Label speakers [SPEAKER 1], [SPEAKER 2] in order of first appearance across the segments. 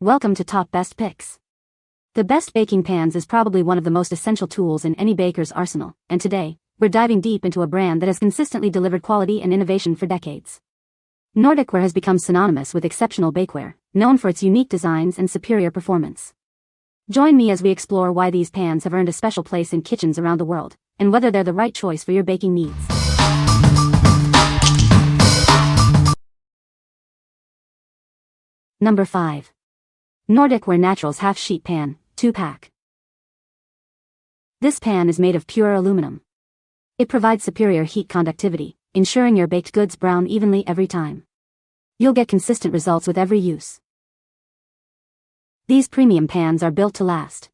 [SPEAKER 1] Welcome to Top Best Picks. The best baking pans is probably one of the most essential tools in any baker's arsenal, and today, we're diving deep into a brand that has consistently delivered quality and innovation for decades. Nordic Ware has become synonymous with exceptional bakeware, known for its unique designs and superior performance. Join me as we explore why these pans have earned a special place in kitchens around the world, and whether they're the right choice for your baking needs. Number 5. Nordic Ware Naturals Half-Sheet Pan, 2-pack. This pan is made of pure aluminum. It provides superior heat conductivity, ensuring your baked goods brown evenly every time. You'll get consistent results with every use. These premium pans are built to last.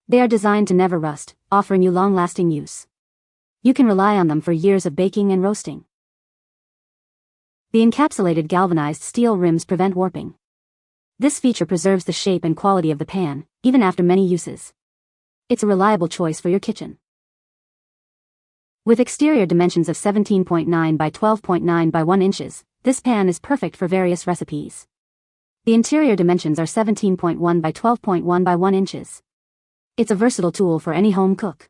[SPEAKER 1] They are designed to never rust, offering you long-lasting use. You can rely on them for years of baking and roasting. The encapsulated galvanized steel rims prevent warping. This feature preserves the shape and quality of the pan, even after many uses. It's a reliable choice for your kitchen. With exterior dimensions of 17.9 by 12.9 by 1 inches, this pan is perfect for various recipes. The interior dimensions are 17.1 by 12.1 by 1 inches. It's a versatile tool for any home cook.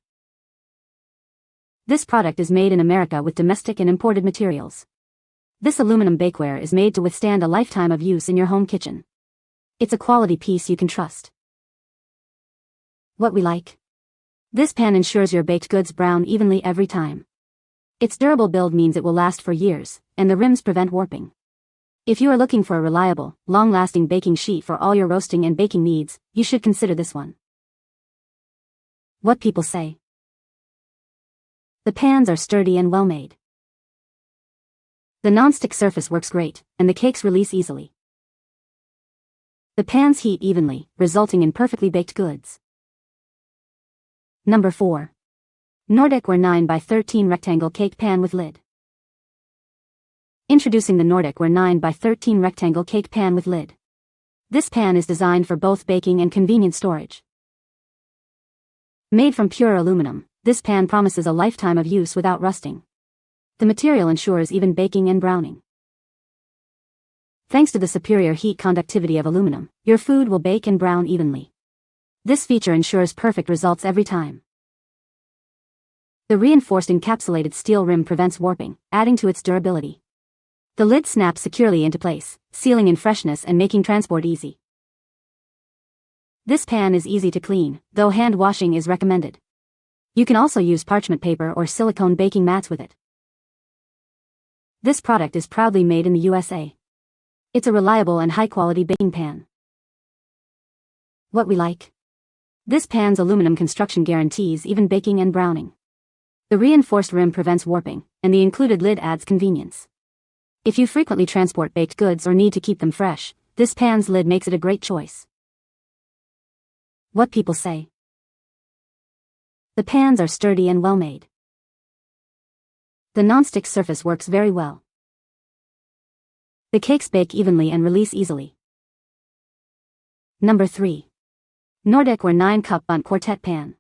[SPEAKER 1] This product is made in America with domestic and imported materials. This aluminum bakeware is made to withstand a lifetime of use in your home kitchen. It's a quality piece you can trust. What we like. This pan ensures your baked goods brown evenly every time. Its durable build means it will last for years, and the rims prevent warping. If you are looking for a reliable, long-lasting baking sheet for all your roasting and baking needs, you should consider this one. What people say. The pans are sturdy and well-made. The non-stick surface works great, and the cakes release easily. The pans heat evenly, resulting in perfectly baked goods. Number 4. Nordic Ware 9x13 Rectangle Cake Pan with Lid. Introducing the Nordic Ware 9x13 Rectangle Cake Pan with Lid. This pan is designed for both baking and convenient storage. Made from pure aluminum, this pan promises a lifetime of use without rusting. The material ensures even baking and browning. Thanks to the superior heat conductivity of aluminum, your food will bake and brown evenly. This feature ensures perfect results every time. The reinforced encapsulated steel rim prevents warping, adding to its durability. The lid snaps securely into place, sealing in freshness and making transport easy. This pan is easy to clean, though hand washing is recommended. You can also use parchment paper or silicone baking mats with it. This product is proudly made in the USA. It's a reliable and high-quality baking pan. What we like. This pan's aluminum construction guarantees even baking and browning. The reinforced rim prevents warping, and the included lid adds convenience. If you frequently transport baked goods or need to keep them fresh, this pan's lid makes it a great choice. What people say. The pans are sturdy and well-made. The non-stick surface works very well. The cakes bake evenly and release easily. Number 3. Nordic Ware 9-Cup Bundt Quartet Pan.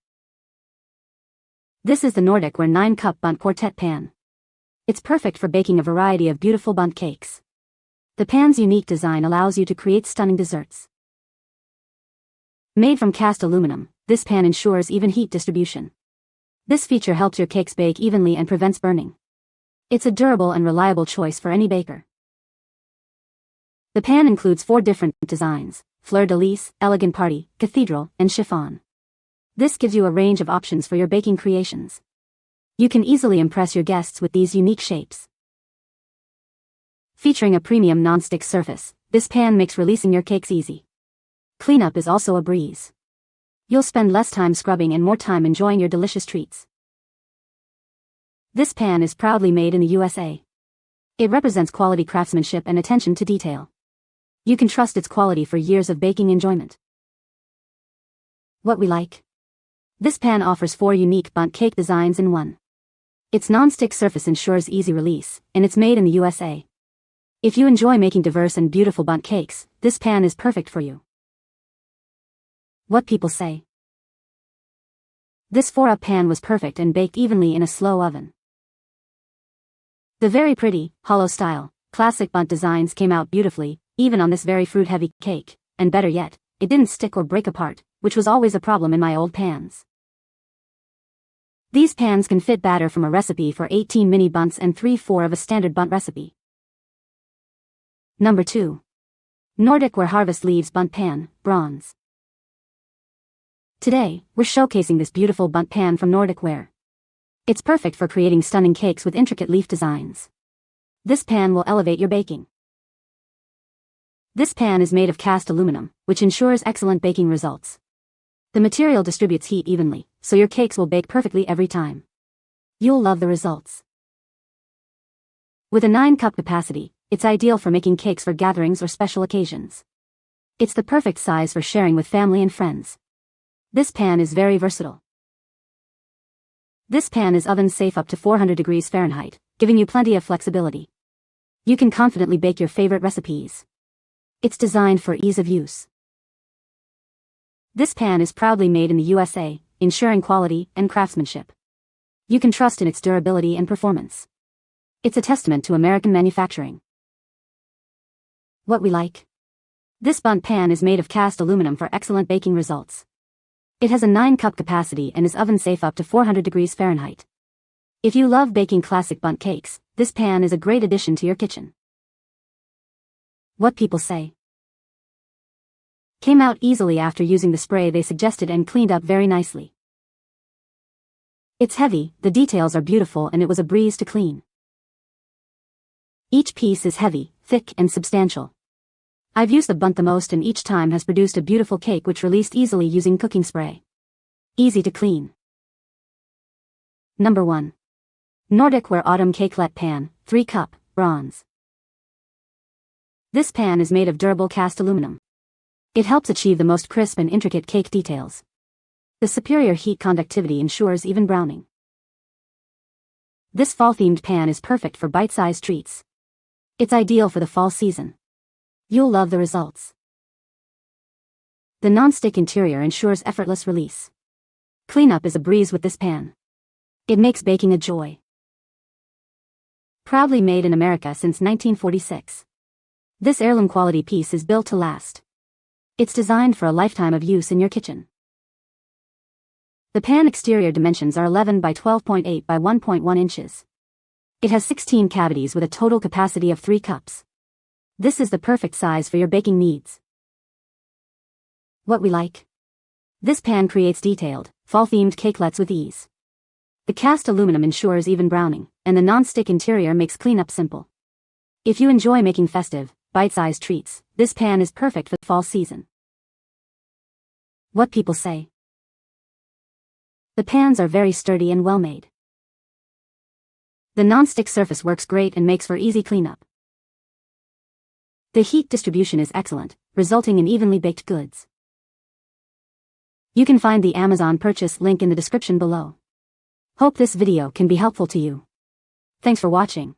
[SPEAKER 1] This is the Nordic Ware 9-Cup Bundt Quartet Pan. It's perfect for baking a variety of beautiful bundt cakes. The pan's unique design allows you to create stunning desserts. Made from cast aluminum, this pan ensures even heat distribution. This feature helps your cakes bake evenly and prevents burning. It's a durable and reliable choice for any baker. The pan includes 4 different designs: fleur-de-lis, elegant party, cathedral, and chiffon. This gives you a range of options for your baking creations. You can easily impress your guests with these unique shapes. Featuring a premium non-stick surface, this pan makes releasing your cakes easy. Cleanup is also a breeze. You'll spend less time scrubbing and more time enjoying your delicious treats. This pan is proudly made in the USA. It represents quality craftsmanship and attention to detail. You can trust its quality for years of baking enjoyment. What we like. This pan offers 4 unique bundt cake designs in one. Its non-stick surface ensures easy release, and it's made in the USA. If you enjoy making diverse and beautiful bundt cakes, this pan is perfect for you. What people say. This 4-up pan was perfect and baked evenly in a slow oven. The very pretty, hollow style, classic bundt designs came out beautifully, even on this very fruit-heavy cake, and better yet, it didn't stick or break apart, which was always a problem in my old pans. These pans can fit batter from a recipe for 18 mini bunts and 3/4 of a standard Bundt recipe. Number 2. Nordic Ware Harvest Leaves Bundt Pan, Bronze. Today, we're showcasing this beautiful Bundt pan from Nordic Ware. It's perfect for creating stunning cakes with intricate leaf designs. This pan will elevate your baking. This pan is made of cast aluminum, which ensures excellent baking results. The material distributes heat evenly, so your cakes will bake perfectly every time. You'll love the results. With a 9-cup capacity, it's ideal for making cakes for gatherings or special occasions. It's the perfect size for sharing with family and friends. This pan is very versatile. This pan is oven safe up to 400 degrees Fahrenheit, giving you plenty of flexibility. You can confidently bake your favorite recipes. It's designed for ease of use. This pan is proudly made in the USA, ensuring quality and craftsmanship. You can trust in its durability and performance. It's a testament to American manufacturing. What we like. This Bundt pan is made of cast aluminum for excellent baking results. It has a 9-cup capacity and is oven safe up to 400 degrees Fahrenheit. If you love baking classic Bundt cakes, this pan is a great addition to your kitchen. What people say. Came out easily after using the spray they suggested and cleaned up very nicely. It's heavy, the details are beautiful, and it was a breeze to clean. Each piece is heavy, thick, and substantial. I've used the Bundt the most, and each time has produced a beautiful cake which released easily using cooking spray. Easy to clean. Number 1. Nordic Ware Autumn Cakelet Pan, 3-cup, bronze. This pan is made of durable cast aluminum. It helps achieve the most crisp and intricate cake details. The superior heat conductivity ensures even browning. This fall-themed pan is perfect for bite-sized treats. It's ideal for the fall season. You'll love the results. The non-stick interior ensures effortless release. Cleanup is a breeze with this pan. It makes baking a joy. Proudly made in America since 1946. This heirloom quality piece is built to last. It's designed for a lifetime of use in your kitchen. The pan exterior dimensions are 11 by 12.8 by 1.1 inches. It has 16 cavities with a total capacity of 3 cups. This is the perfect size for your baking needs. What we like. This pan creates detailed, fall-themed cakelets with ease. The cast aluminum ensures even browning, and the non-stick interior makes cleanup simple. If you enjoy making festive, bite-sized treats, this pan is perfect for the fall season. What people say. The pans are very sturdy and well-made. The non-stick surface works great and makes for easy cleanup. The heat distribution is excellent, resulting in evenly baked goods. You can find the Amazon purchase link in the description below. Hope this video can be helpful to you. Thanks for watching.